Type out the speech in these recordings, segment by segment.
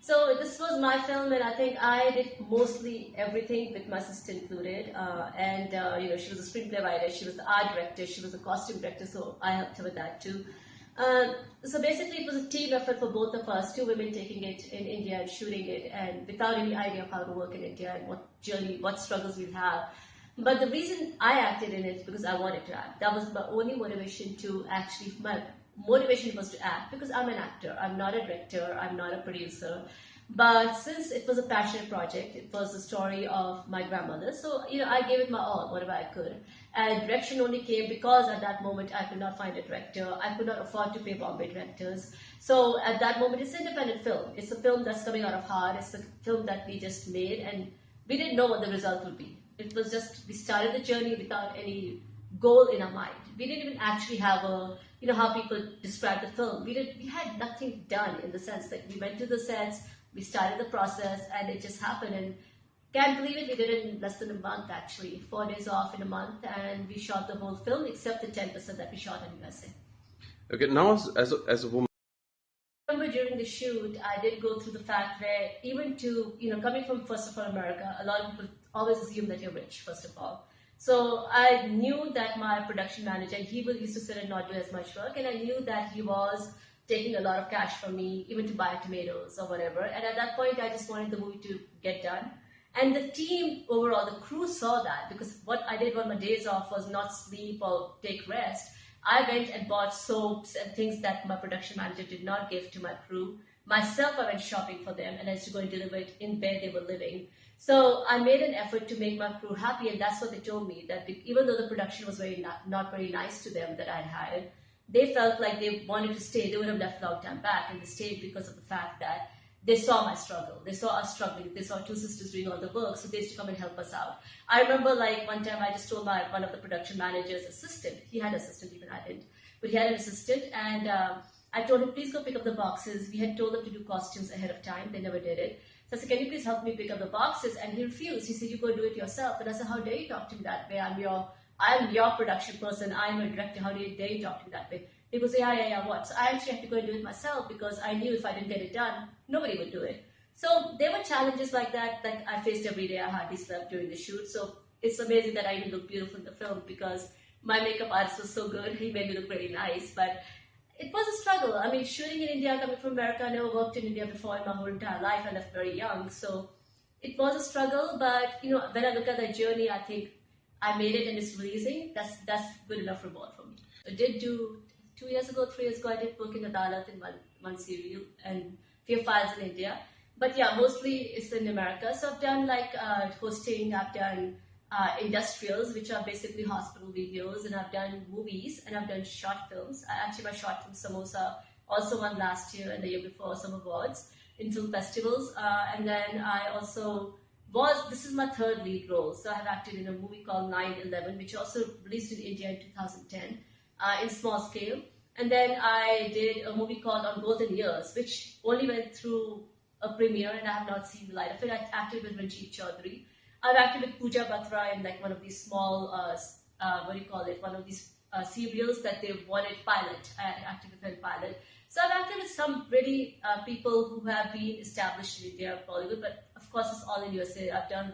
So this was my film, and I think I did mostly everything with my sister included. She was a screenplay writer, she was the art director, she was the costume director, so I helped her with that too. So basically, it was a team effort for both of us, two women taking it in India and shooting it, and without any idea of how to work in India and what journey, what struggles we'd have. But the reason I acted in it is because I wanted to act. That was my only motivation to actually, my motivation was to act because I'm an actor. I'm not a director, I'm not a producer. But since it was a passionate project, it was the story of my grandmother. So, I gave it my all, whatever I could. And direction only came because at that moment I could not find a director. I could not afford to pay Bombay directors. So at that moment, it's an independent film. It's a film that's coming out of heart. It's a film that we just made, and we didn't know what the result would be. It was just, we started the journey without any goal in our mind. We didn't even actually have a, how people describe the film. We had nothing done, in the sense that we went to the sets, we started the process, and it just happened. And can't believe it, we did it in less than a month actually. 4 days off in a month, and we shot the whole film except the 10% that we shot in USA. Okay, now as a woman, I remember during the shoot, I did go through the fact where even to, coming from, first of all, America, a lot of people always assume that you're rich, first of all. So I knew that my production manager, he used to sit and not do as much work, and I knew that he was taking a lot of cash from me, even to buy tomatoes or whatever. And at that point, I just wanted the movie to get done. And the team overall, the crew saw that, because what I did on my days off was not sleep or take rest. I went and bought soaps and things that my production manager did not give to my crew. Myself, I went shopping for them, and I used to go and deliver it in where they were living. So I made an effort to make my crew happy, and that's what they told me, that even though the production was not very nice to them that I'd hired, they felt like they wanted to stay. They would have left a long time back, and they stayed because of the fact that they saw my struggle. They saw us struggling. They saw two sisters doing all the work, so they used to come and help us out. I remember one time I just told one of the production manager's assistant, he had an assistant, even I didn't, but he had an assistant, and I told him, please go pick up the boxes. We had told them to do costumes ahead of time. They never did it. So I said, can you please help me pick up the boxes? And he refused. He said, you go do it yourself. And I said, how dare you talk to me that way? I'm your production person. I'm a director. How dare you talk to me that way? He goes, yeah, what? So I actually had to go and do it myself, because I knew if I didn't get it done, nobody would do it. So there were challenges like that I faced every day. I hardly slept during the shoot. So it's amazing that I even look beautiful in the film, because my makeup artist was so good. He made me look really nice. But it was a struggle. I mean, shooting in India, coming from America, I never worked in India before in my whole entire life. I left very young. So it was a struggle. But, when I look at that journey, I think I made it and it's releasing. That's good enough reward for me. I did do 3 years ago, I did work in Adalat in one serial and few files in India. But yeah, mostly it's in America. So I've done hosting, I've done industrials, which are basically hospital videos, and I've done movies, and I've done short films. Actually, my short film Samosa also won last year and the year before some awards in film festivals. And then I also this is my third lead role. So I have acted in a movie called 9/11, which also released in India in 2010 in small scale. And then I did a movie called On Golden Years, which only went through a premiere, and I have not seen the light of it. I acted with Ranjit Chaudhary. I've acted with Pooja Batra in one of these small, one of these serials that they wanted pilot. I acted with her pilot. So I've acted with some really people who have been established in India, Bollywood, but of course it's all in USA. I've done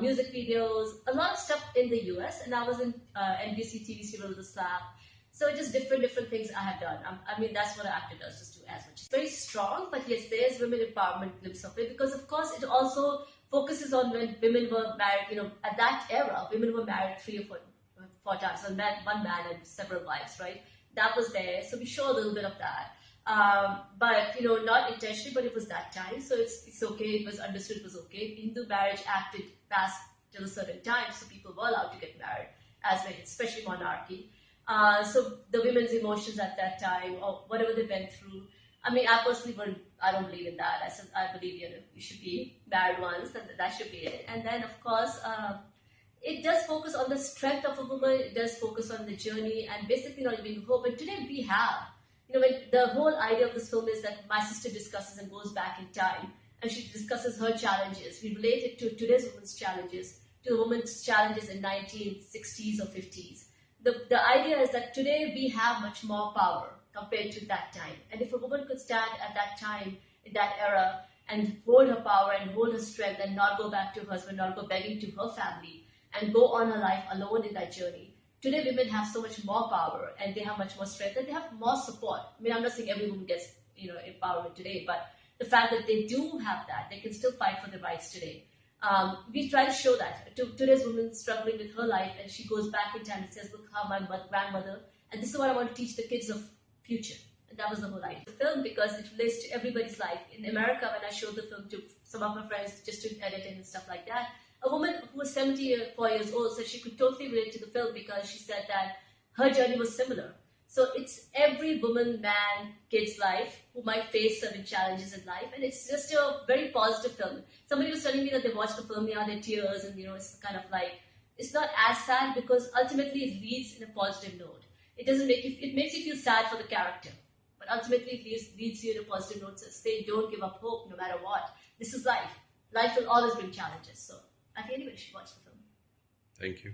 music videos, a lot of stuff in the US, and I was in NBC TV serial The Slap. So just different things I have done. I mean, that's what an actor does, just do as much. It's very strong, but yes, there's women empowerment glimpse of it, because of course it also focuses on when women were married. At that era, women were married 3 or 4 times. So one man and several wives, right? That was there. So we show a little bit of that. But not intentionally, but it was that time. So it's okay. It was understood. It was okay. Hindu marriage acted past till a certain time, so people were allowed to get married as well, especially monarchy. So the women's emotions at that time, or whatever they went through. I mean, I personally I don't believe in that. I believe you should be married once, and that should be it. And then of course, it does focus on the strength of a woman. It does focus on the journey, and basically not being hope. But today we have, when the whole idea of this film is that my sister discusses and goes back in time, and she discusses her challenges. We relate it to today's women's challenges, to the women's challenges in 1960s or 50s. The idea is that today we have much more power compared to that time. And if a woman could stand at that time, in that era, and hold her power and hold her strength and not go back to her husband, not go begging to her family and go on her life alone in that journey. Today, women have so much more power and they have much more strength and they have more support. I mean, I'm not saying every woman gets, empowerment today, but the fact that they do have that, they can still fight for their rights today. We try to show that to today's woman struggling with her life, and she goes back in time and says, "Look how my grandmother, and this is what I want to teach the kids of future." And that was the whole idea. The film, because it relates to everybody's life. In America, when I showed the film to some of my friends just to edit it and stuff like that, a woman who was 74 years old said she could totally relate to the film because she said that her journey was similar. So it's every woman, man, kid's life who might face certain challenges in life, and it's just a very positive film. Somebody was telling me that they watched the film, yeah, their tears, and it's kind of like it's not as sad because ultimately it leads in a positive note. It doesn't make you, it makes you feel sad for the character, but ultimately it leads you in a positive note. So say don't give up hope no matter what. This is life. Life will always bring challenges. So I think anybody should watch the film. Thank you.